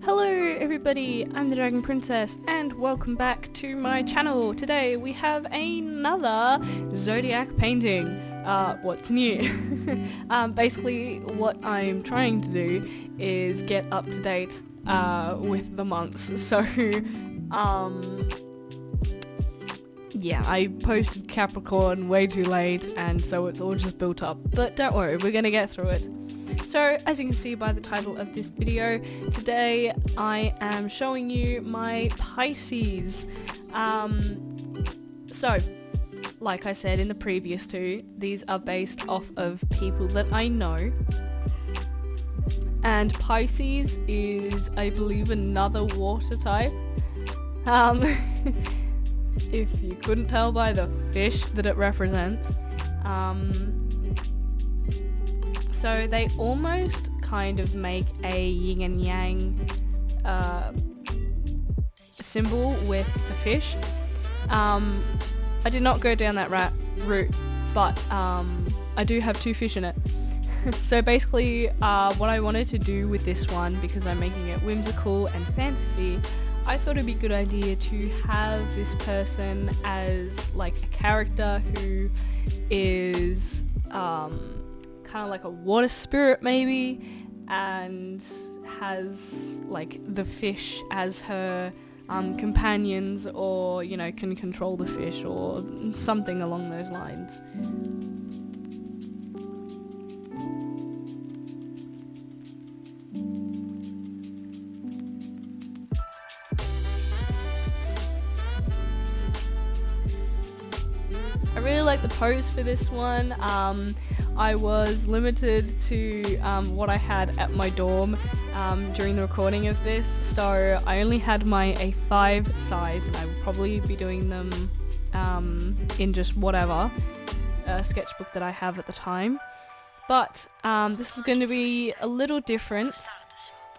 Hello everybody, I'm the Dragon Princess and welcome back to my channel. Today we have another Zodiac painting. What's new? Basically what I'm trying to do is get up to date with the months. So yeah, I posted Capricorn way too late and so it's all just built up. But don't worry, we're gonna get through it. So, as you can see by the title of this video, today I am showing you my Pisces. So, like I said in the previous two, these are based off of people that I know. And Pisces is, I believe, another water type. If you couldn't tell by the fish that it represents. So they almost kind of make a yin and yang symbol with the fish. I did not go down that route, but I do have two fish in it. So basically what I wanted to do with this one, because I'm making it whimsical and fantasy, I thought it'd be a good idea to have this person as like a character who is kind of like a water spirit maybe, and has like the fish as her companions, or you know, can control the fish or something along those lines. I really like the pose for this one. I was limited to what I had at my dorm during the recording of this, so I only had my A5 size, and I will probably be doing them in just whatever sketchbook that I have at the time. But this is going to be a little different,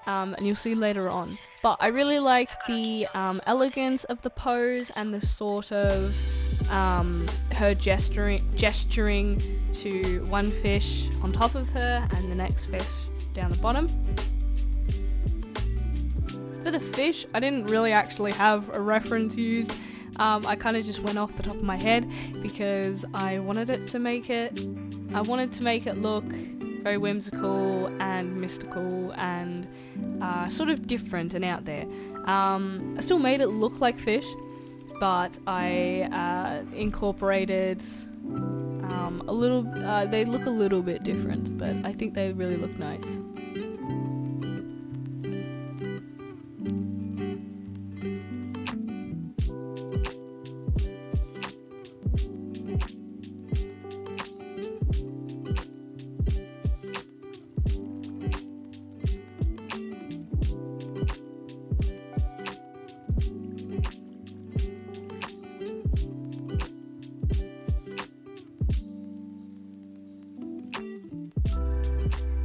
and you'll see later on. But I really like the elegance of the pose and the sort of her gesturing to one fish on top of her and the next fish down the bottom. For the fish, I didn't really actually have a reference used. I kind of just went off the top of my head because I wanted to make it look very whimsical and mystical and sort of different and out there. I still made it look like fish, but I incorporated a little, they look a little bit different, but I think they really look nice.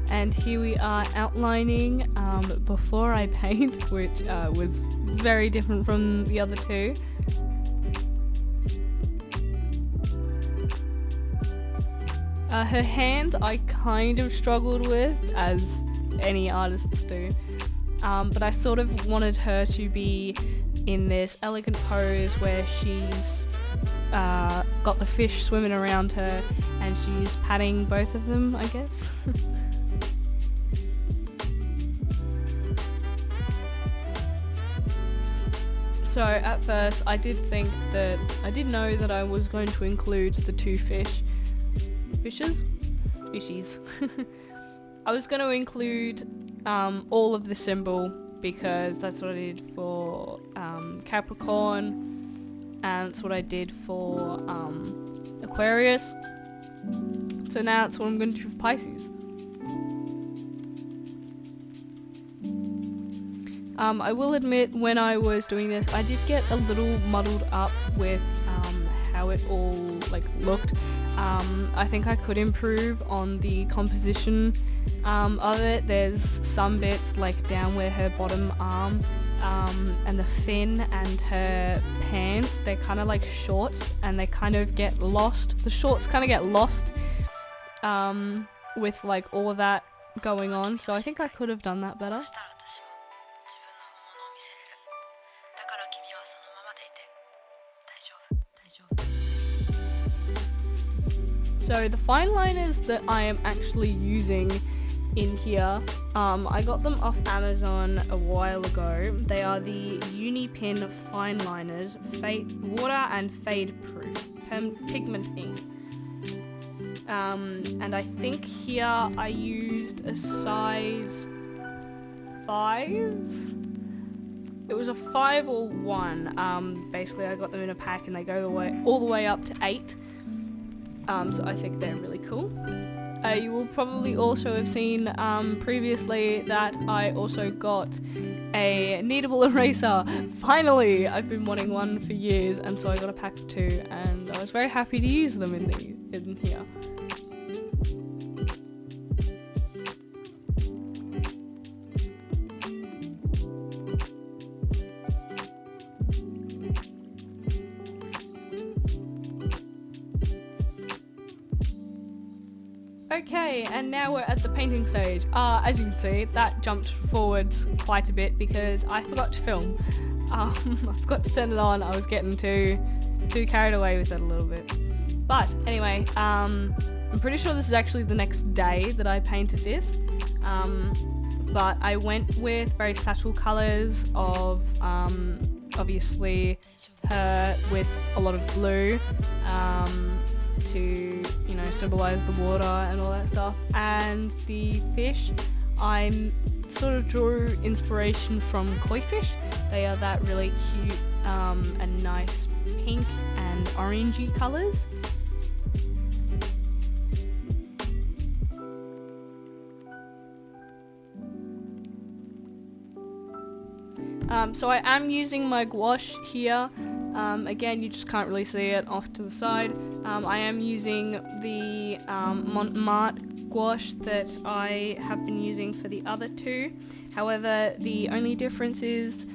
And here we are outlining before I paint, which was very different from the other two. Her hand I kind of struggled with, as any artists do, but I sort of wanted her to be in this elegant pose where she's got the fish swimming around her and she's patting both of them, I guess. So at first I did know that I was going to include the two fishies. I was going to include all of the symbol because that's what I did for Capricorn, and that's what I did for Aquarius. So now that's what I'm going to do for Pisces. I will admit, when I was doing this, I did get a little muddled up with how it all looked. I think I could improve on the composition of it. There's some bits like down where her bottom arm and the fin and her pants, they're kind of like shorts and they kind of get lost. The shorts kind of get lost with like all of that going on, so I think I could have done that better. So the fine liners that I am actually using in here, I got them off Amazon a while ago. They are the Unipin fine liners, water and fade proof, pigment ink. And I think here I used a size 5. It was a 5 or 1. Basically I got them in a pack and they go all the way up to 8. So I think they're really cool. You will probably also have seen previously that I also got a kneadable eraser. Finally! I've been wanting one for years, and so I got a pack of 2, and I was very happy to use them in here. Okay, and now we're at the painting stage. As you can see, that jumped forwards quite a bit because I forgot to film. I forgot to turn it on. I was getting too carried away with it a little bit. But anyway, I'm pretty sure this is actually the next day that I painted this. But I went with very subtle colours of obviously her with a lot of blue. To, symbolize the water and all that stuff. And the fish, I sort of drew inspiration from koi fish. They are that really cute and nice pink and orangey colours. So I am using my gouache here. Again, you just can't really see it off to the side. I am using the Montmartre gouache that I have been using for the other 2. However, the only difference is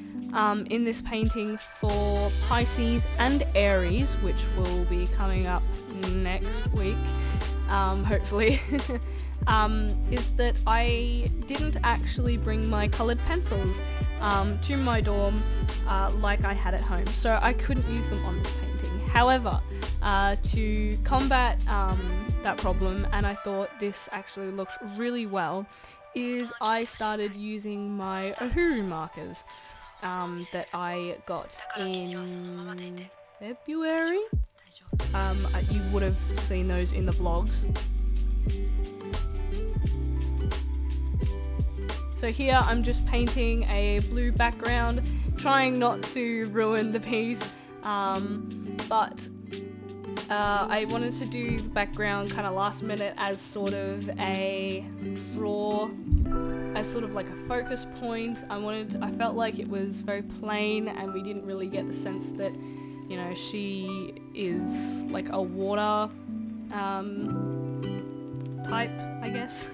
in this painting for Pisces and Aries, which will be coming up next week, hopefully, is that I didn't actually bring my coloured pencils to my dorm like I had at home, so I couldn't use them on this painting. However, to combat that problem, and I thought this actually looked really well, is I started using my ohuhu markers that I got in February. You would have seen those in the vlogs. So here I'm just painting a blue background, trying not to ruin the piece, but I wanted to do the background kind of last minute as sort of a draw, as sort of like a focus point. I felt like it was very plain and we didn't really get the sense that, she is like a water type, I guess.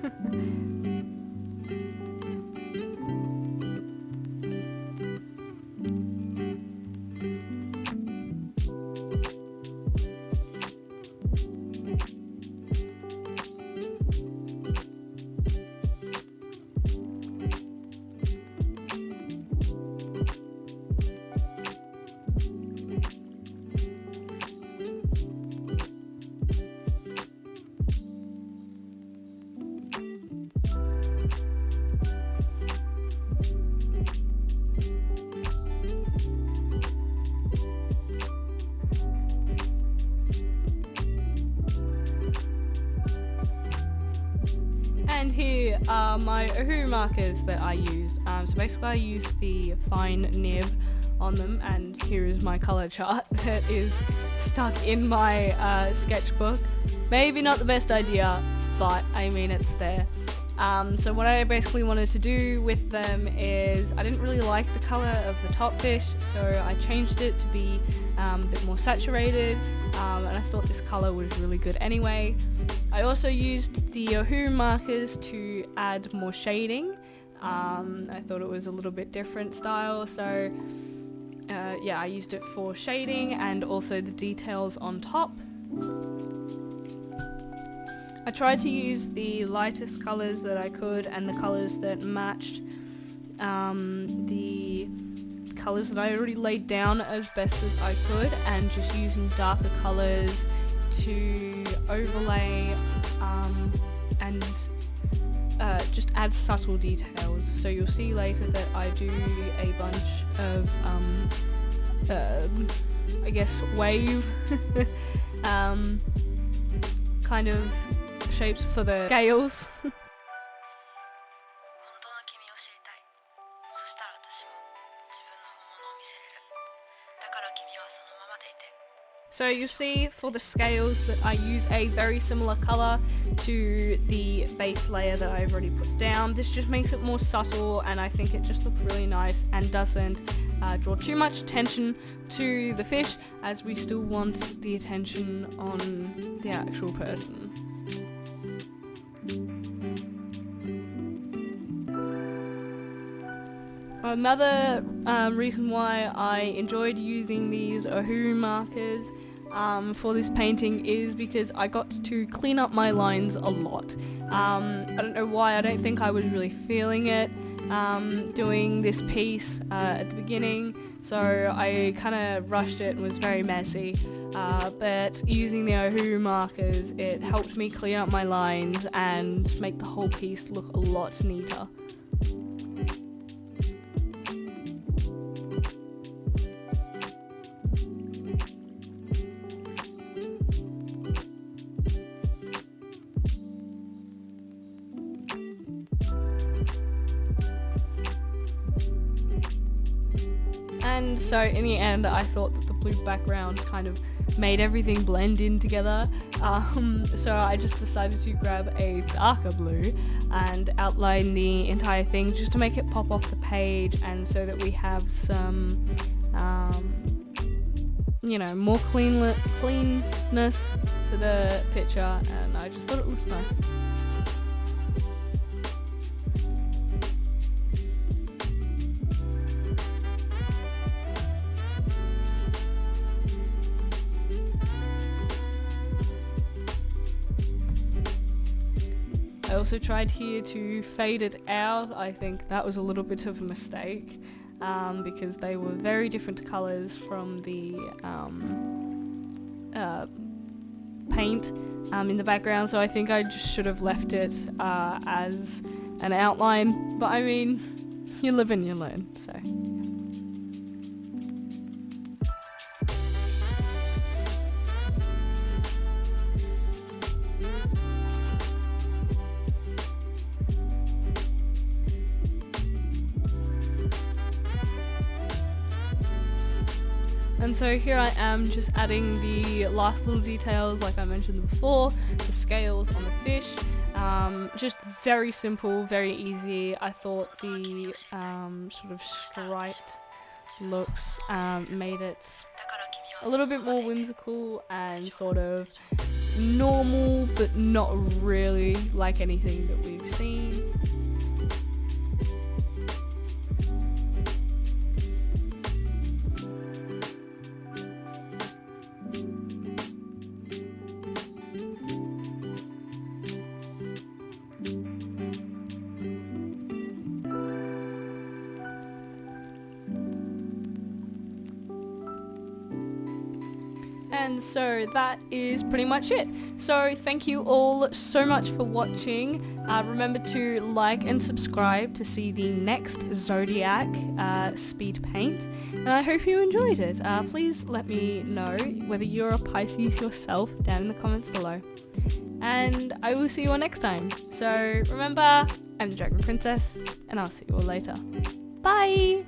And here are my ohuhu markers that I used. So basically I used the fine nib on them, and here is my colour chart that is stuck in my sketchbook. Maybe not the best idea, but I mean it's there. So what I basically wanted to do with them is, I didn't really like the colour of the top fish, so I changed it to be a bit more saturated, and I thought this colour was really good anyway. I also used the ohuhu markers to add more shading. I thought it was a little bit different style, so yeah, I used it for shading and also the details on top. I tried to use the lightest colours that I could and the colours that matched the colours that I already laid down as best as I could, and just using darker colours to overlay and just add subtle details. So you'll see later that I do a bunch of I guess wave kind of shapes for the scales. So you see for the scales that I use a very similar colour to the base layer that I've already put down. This just makes it more subtle, and I think it just looks really nice and doesn't draw too much attention to the fish, as we still want the attention on the actual person. Another reason why I enjoyed using these ohuhu markers for this painting is because I got to clean up my lines a lot. I don't know why, I don't think I was really feeling it doing this piece at the beginning, so I kind of rushed it and was very messy. But using the ohuhu markers, it helped me clean up my lines and make the whole piece look a lot neater. And so in the end, I thought that the blue background kind of made everything blend in together. So I just decided to grab a darker blue and outline the entire thing just to make it pop off the page, and so that we have some, you know, more cleanness to the picture, and I just thought it looked nice. I also tried here to fade it out. I think that was a little bit of a mistake because they were very different colours from the paint in the background, so I think I just should have left it as an outline, but I mean, you live and you learn, so. And so here I am just adding the last little details like I mentioned before, the scales on the fish. Just very simple, very easy. I thought the sort of striped looks made it a little bit more whimsical and sort of normal, but not really like anything that we've seen. And so that is pretty much it. So thank you all so much for watching. Remember to like and subscribe to see the next Zodiac Speedpaint. And I hope you enjoyed it. Please let me know whether you're a Pisces yourself down in the comments below. And I will see you all next time. So remember, I'm the Dragon Princess, and I'll see you all later. Bye!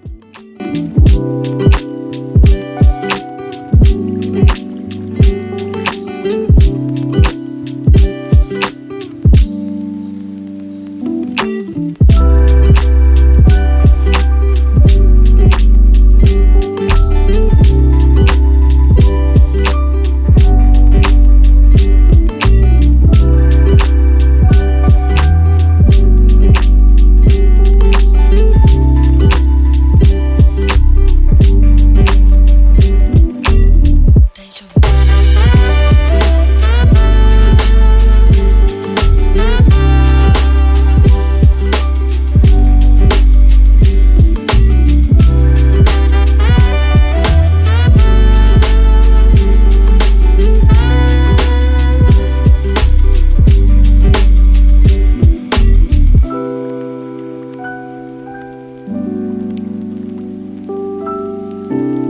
bye.